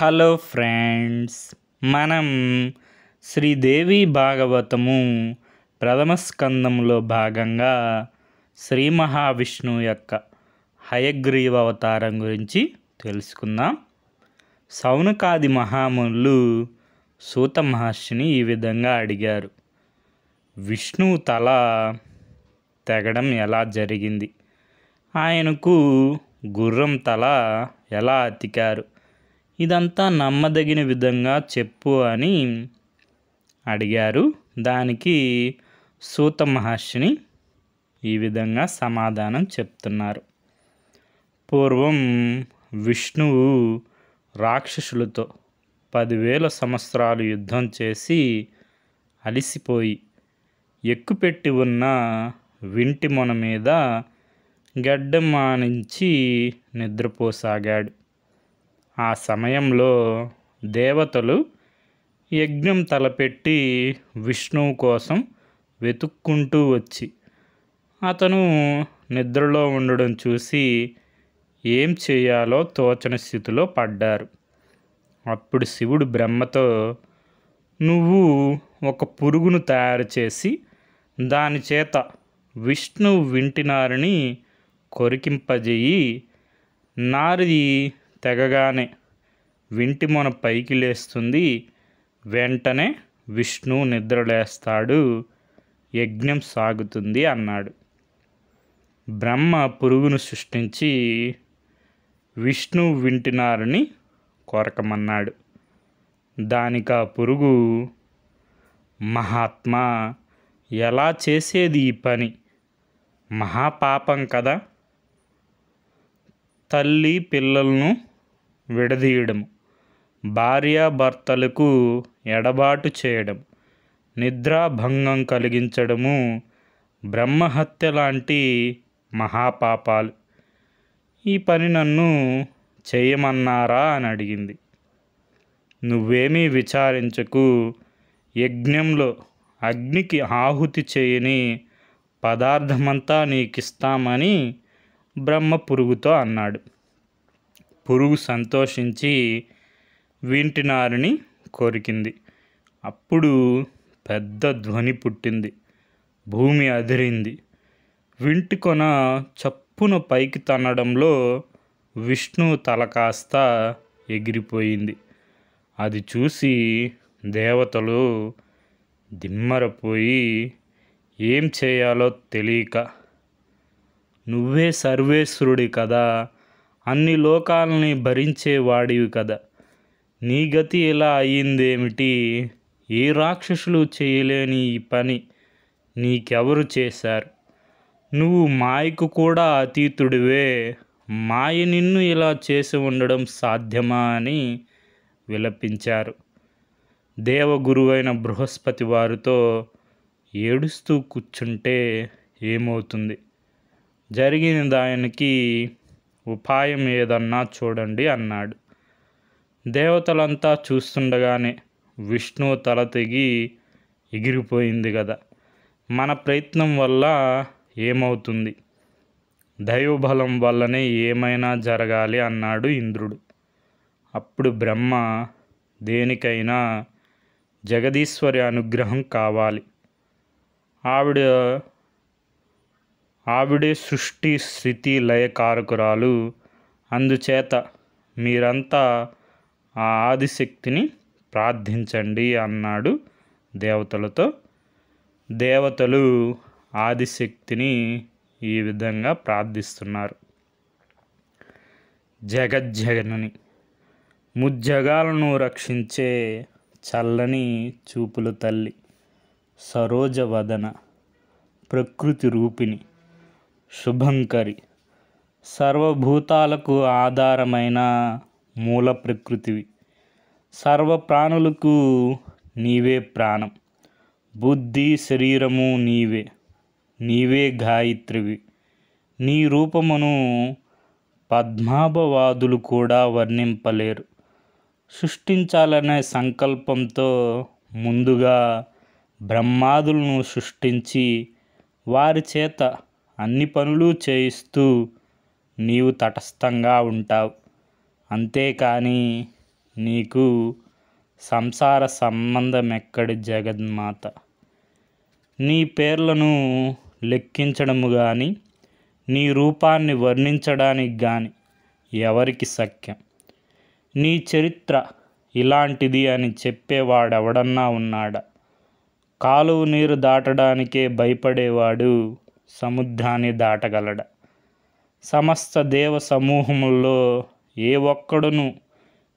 Hello friends, మనం శ్రీదేవి భాగవతము ప్రథమ స్కందంలో భాగంగా శ్రీ మహావిష్ణువు యొక్క హయగ్రీవ అవతారం గురించి తెలుసుకుందాం. సౌనకాది మహామునులు సూత మహర్షిని ఈ విధంగా అడిగారు. విష్ణువు తల తెగడం ఎలా జరిగింది? ఆయనకు గుర్రం తల ఎలా అతికారు? ఇదంతా నమ్మదగిన విధంగా చెప్పు అని అడిగారు. దానికి సూత మహర్షిని ఈ విధంగా సమాధానం చెప్తున్నారు. పూర్వం విష్ణువు రాక్షసులతో 10,000 సంవత్సరాలు యుద్ధం చేసి అలిసిపోయి ఎక్కుపెట్టి ఉన్న వింటి మొన మీద గడ్డం మానించి నిద్రపోసాగాడు. ఆ సమయంలో దేవతలు యజ్ఞం తలపెట్టి విష్ణువు కోసం వెతుక్కుంటూ వచ్చి అతను నిద్రలో ఉండడం చూసి ఏం చేయాలో తోచని స్థితిలో పడ్డారు. అప్పుడు శివుడు బ్రహ్మతో, నువ్వు ఒక పురుగును తయారు చేసి దాని చేత విష్ణువు వింటి నారిని కొరికింపజేయి. నారి తెగగానే వింటి మొన పైకి లేస్తుంది. వెంటనే విష్ణువు నిద్రలేస్తాడు, యజ్ఞం సాగుతుంది అన్నాడు. బ్రహ్మ పురుగును సృష్టించి విష్ణువు వింటినారిని కొరకమన్నాడు. దానికి ఆ పురుగు, మహాత్మా, ఎలా చేసేది ఈ పని? మహాపాపం కదా. తల్లి పిల్లలను విడదీయడం, భార్యాభర్తలకు ఎడబాటు చేయడం, నిద్రాభంగం కలిగించడము, బ్రహ్మహత్య లాంటి మహాపాపాలు. ఈ పని నన్ను చేయమన్నారా అని అడిగింది. నువ్వేమీ విచారించకు. యజ్ఞంలో అగ్నికి ఆహుతి చేయని పదార్థమంతా నీకిస్తామని బ్రహ్మ పురుగుతో అన్నాడు. పురుగు సంతోషించి వింటినారిని కొరికింది. అప్పుడు పెద్ద ధ్వని పుట్టింది. భూమి అదిరింది. వింటి కొన చప్పున పైకి తన్నడంలో విష్ణువు తల కాస్త ఎగిరిపోయింది. అది చూసి దేవతలు దిమ్మరపోయి ఏం చేయాలో తెలియక, నువ్వే సర్వేశ్వరుడి కదా, అన్ని లోకాలని భరించేవాడివి కదా, నీ గతి ఇలా అయ్యిందేమిటి? ఏ రాక్షసులు చేయలేని ఈ పని నీకెవరు చేశారు? నువ్వు మాయకు కూడా అతీతుడివే. మాయ నిన్ను ఇలా చేసి ఉండడం సాధ్యమా అని విలపించారు. దేవగురువైన బృహస్పతి వారితో, ఏడుస్తూ కూర్చుంటే ఏమవుతుంది? జరిగిన దానికి ఉపాయం ఏదన్నా చూడండి అన్నాడు. దేవతలంతా చూస్తుండగానే విష్ణువు తల తెగి ఎగిరిపోయింది కదా, మన ప్రయత్నం వల్ల ఏమవుతుంది? దైవబలం వల్లనే ఏమైనా జరగాలి అన్నాడు ఇంద్రుడు. అప్పుడు బ్రహ్మ, దేనికైనా జగదీశ్వరి అనుగ్రహం కావాలి. ఆవిడే సృష్టి స్థితి లయకారకురాలు. అందుచేత మీరంతా ఆ ఆదిశక్తిని ప్రార్థించండి అన్నాడు దేవతలతో. దేవతలు ఆదిశక్తిని ఈ విధంగా ప్రార్థిస్తున్నారు. జగజ్జనని, ముజ్జగాలను రక్షించే చల్లని చూపుల తల్లి, సరోజవదన, ప్రకృతి రూపిణి, శుభంకరి, సర్వభూతాలకు ఆధారమైన మూల ప్రకృతివి, సర్వప్రాణులకు నీవే ప్రాణం, బుద్ధి శరీరము నీవే. నీవే గాయత్రివి. నీ రూపమును పద్మాభవాదులు కూడా వర్ణింపలేరు. సృష్టించాలనే సంకల్పంతో ముందుగా బ్రహ్మాదులను సృష్టించి వారి చేత అన్ని పనులు చేయిస్తూ నీవు తటస్థంగా ఉంటావు. అంతేకాని నీకు సంసార సంబంధమెక్కడి జగన్మాత. నీ పేర్లను లెక్కించడము గాని నీ రూపాన్ని వర్ణించడానికి గాని ఎవరికి సఖ్యం. నీ చరిత్ర ఇలాంటిది అని చెప్పేవాడెవడన్నా ఉన్నాడా? కాలువ నీరు దాటడానికే భయపడేవాడు సముద్రాన్ని దాటగలడా? సమస్త దేవ సమూహముల్లో ఏ ఒక్కడును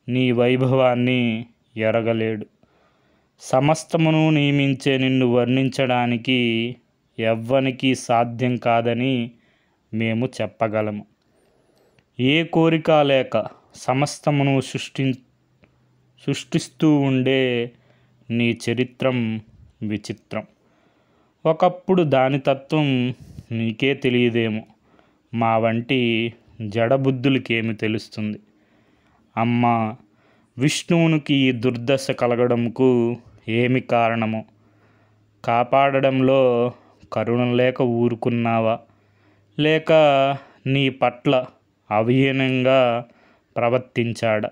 నీ వైభవాన్ని ఎరగలేడు. సమస్తమును నియమించే నిన్ను వర్ణించడానికి ఎవ్వనికి సాధ్యం కాదని మేము చెప్పగలము. ఏ కోరిక లేక సమస్తమును సృష్టిస్తూ ఉండే నీ చరిత్రం విచిత్రం. ఒకప్పుడు దాని తత్వం నీకే తెలియదేమో. మా వంటి జడబుద్ధులకేమి తెలుస్తుంది? అమ్మ, విష్ణువునికి ఈ దుర్దశ కలగడంకు ఏమి కారణమో? కాపాడడంలో కరుణ లేక ఊరుకున్నావా, లేక నీ పట్ల అవిహీనంగా ప్రవర్తించాడా?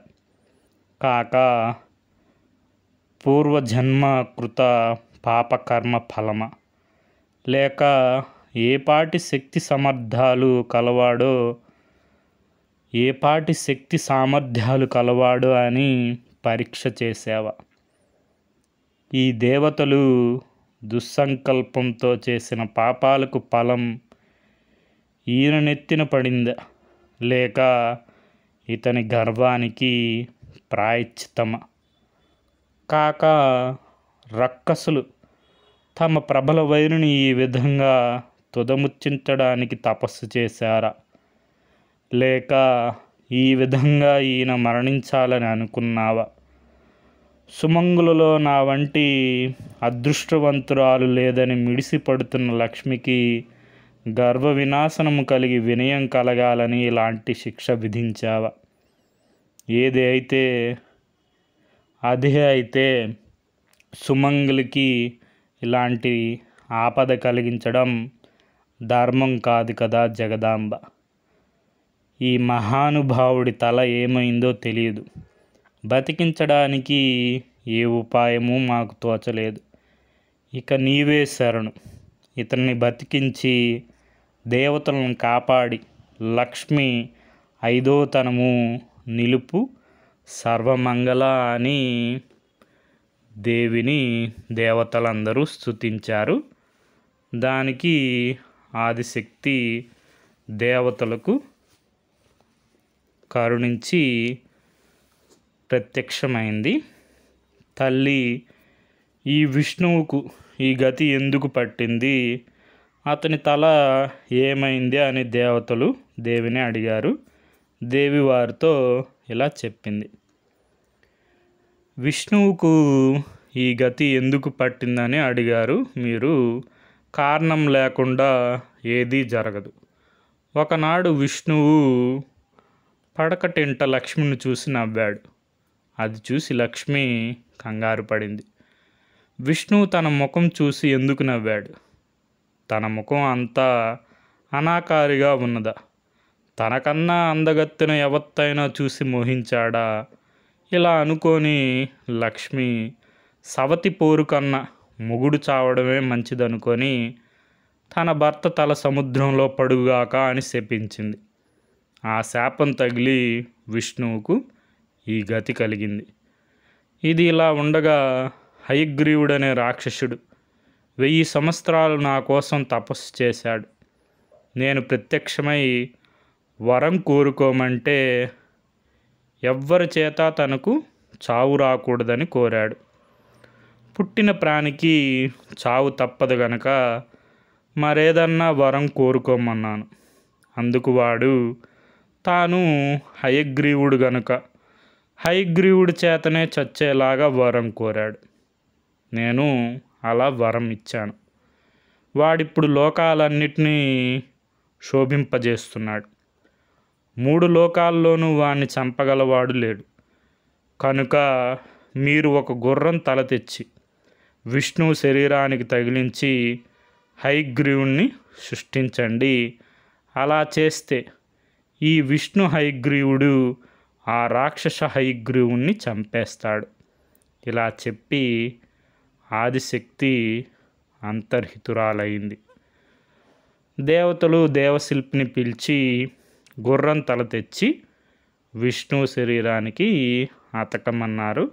కాక పూర్వజన్మ కృత పాపకర్మ ఫలమా? లేక ఏపాటి శక్తి సామర్థ్యాలు కలవాడో అని పరీక్ష చేసావా? ఈ దేవతలు దుస్సంకల్పంతో చేసిన పాపాలకు ఫలం ఈయన నెత్తిన పడిందా, లేక ఇతని గర్వానికి ప్రాయశ్చిత్తమా? కాక రక్కసులు తమ ప్రబల వైరుని ఈ విధంగా తుదముచ్చించడానికి తపస్సు చేశారా? లేక ఈ విధంగా ఈయన మరణించాలని అనుకున్నావా? సుమంగులలో నా వంటి అదృష్టవంతురాలు లేదని మిడిసి పడుతున్న లక్ష్మికి గర్భ వినాశనము కలిగి వినయం కలగాలని ఇలాంటి శిక్ష విధించావా? అదే అయితే సుమంగులికి ఇలాంటి ఆపద కలిగించడం ధర్మం కాదు కదా జగదాంబ. ఈ మహానుభావుడి తల ఏమైందో తెలియదు. బతికించడానికి ఏ ఉపాయమూ మాకు తోచలేదు. ఇక నీవే శరణు. ఇతన్ని బతికించి దేవతలను కాపాడి లక్ష్మి 5వ తనము నిలుపు సర్వమంగళ అని దేవిని దేవతలందరూ స్తుతించారు. దానికి ఆదిశక్తి దేవతలకు కరుణించి ప్రత్యక్షమైంది. తల్లి, ఈ విష్ణువుకు ఈ గతి ఎందుకు పట్టింది, అతని తల ఏమైంది అని దేవతలు దేవిని అడిగారు. దేవి వారితో ఇలా చెప్పింది: విష్ణువుకు ఈ గతి ఎందుకు పట్టిందని అడిగారు మీరు. కారణం లేకుండా ఏదీ జరగదు. ఒకనాడు విష్ణువు పడకటింట లక్ష్మిని చూసి నవ్వాడు. అది చూసి లక్ష్మి కంగారు పడింది. విష్ణువు తన ముఖం చూసి ఎందుకు నవ్వాడు? తన ముఖం అంతా అనాకారిగా ఉన్నదా? తనకన్నా అందగత్తెను ఎవత్తైనా చూసి మోహించాడా? ఇలా అనుకొని లక్ష్మి సవతి పోరు కన్నా మొగుడు చావడమే మంచిదనుకొని తన భర్త తల సముద్రంలో పడుగాక అని శపించింది. ఆ శాపం తగిలి విష్ణువుకు ఈ గతి కలిగింది. ఇది ఇలా ఉండగా హయగ్రీవుడనే రాక్షసుడు 1000 సంవత్సరాలు నా కోసం తపస్సు చేశాడు. నేను ప్రత్యక్షమై వరం కోరుకోమంటే ఎవ్వరి చేత తనకు చావు రాకూడదని కోరాడు. పుట్టిన ప్రాణికి చావు తప్పదు గనక మరేదన్నా వరం కోరుకోమన్నాను. అందుకు వాడు తాను హయగ్రీవుడు గనుక హయగ్రీవుడి చేతనే చచ్చేలాగా వరం కోరాడు. నేను అలా వరం ఇచ్చాను. వాడిప్పుడు లోకాలన్నిటినీ శోభింపజేస్తున్నాడు. 3 లోకాల్లోనూ వాణ్ణి చంపగలవాడు లేడు. కనుక మీరు ఒక గుర్రం తల తెచ్చి విష్ణువు శరీరానికి తగిలించి హయగ్రీవుణ్ణి సృష్టించండి. అలా చేస్తే ఈ విష్ణు హయగ్రీవుడు ఆ రాక్షస హయగ్రీవుణ్ణి చంపేస్తాడు. ఇలా చెప్పి ఆదిశక్తి అంతర్హితురాలైంది. దేవతలు దేవశిల్పిని పిలిచి గుర్రం తల తెచ్చి విష్ణు శరీరానికి అతకమన్నారు.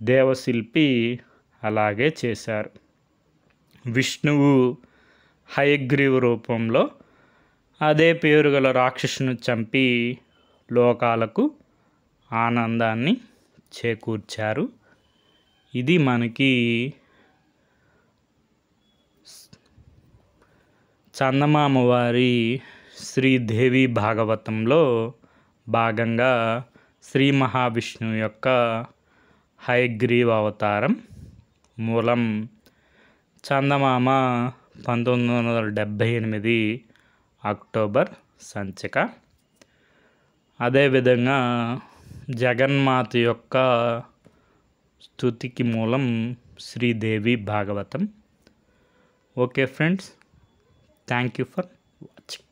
దేవశిల్పి అలాగే చేశారు. విష్ణువు హయగ్రీవ రూపంలో అదే పేరు గల రాక్షసుని చంపి లోకాలకు ఆనందాన్ని చేకూర్చారు. ఇది మనకి చందమామ వారి శ్రీదేవి భాగవతంలో భాగంగా శ్రీ మహావిష్ణువు యొక్క హయగ్రీవ అవతారం. మూలం చందమామ 1978 అక్టోబర్ సంచిక. అదేవిధంగా జగన్మాత యొక్క స్తుతికి మూలం Sridevi Bhagavatam. Okay friends, thank you for watching.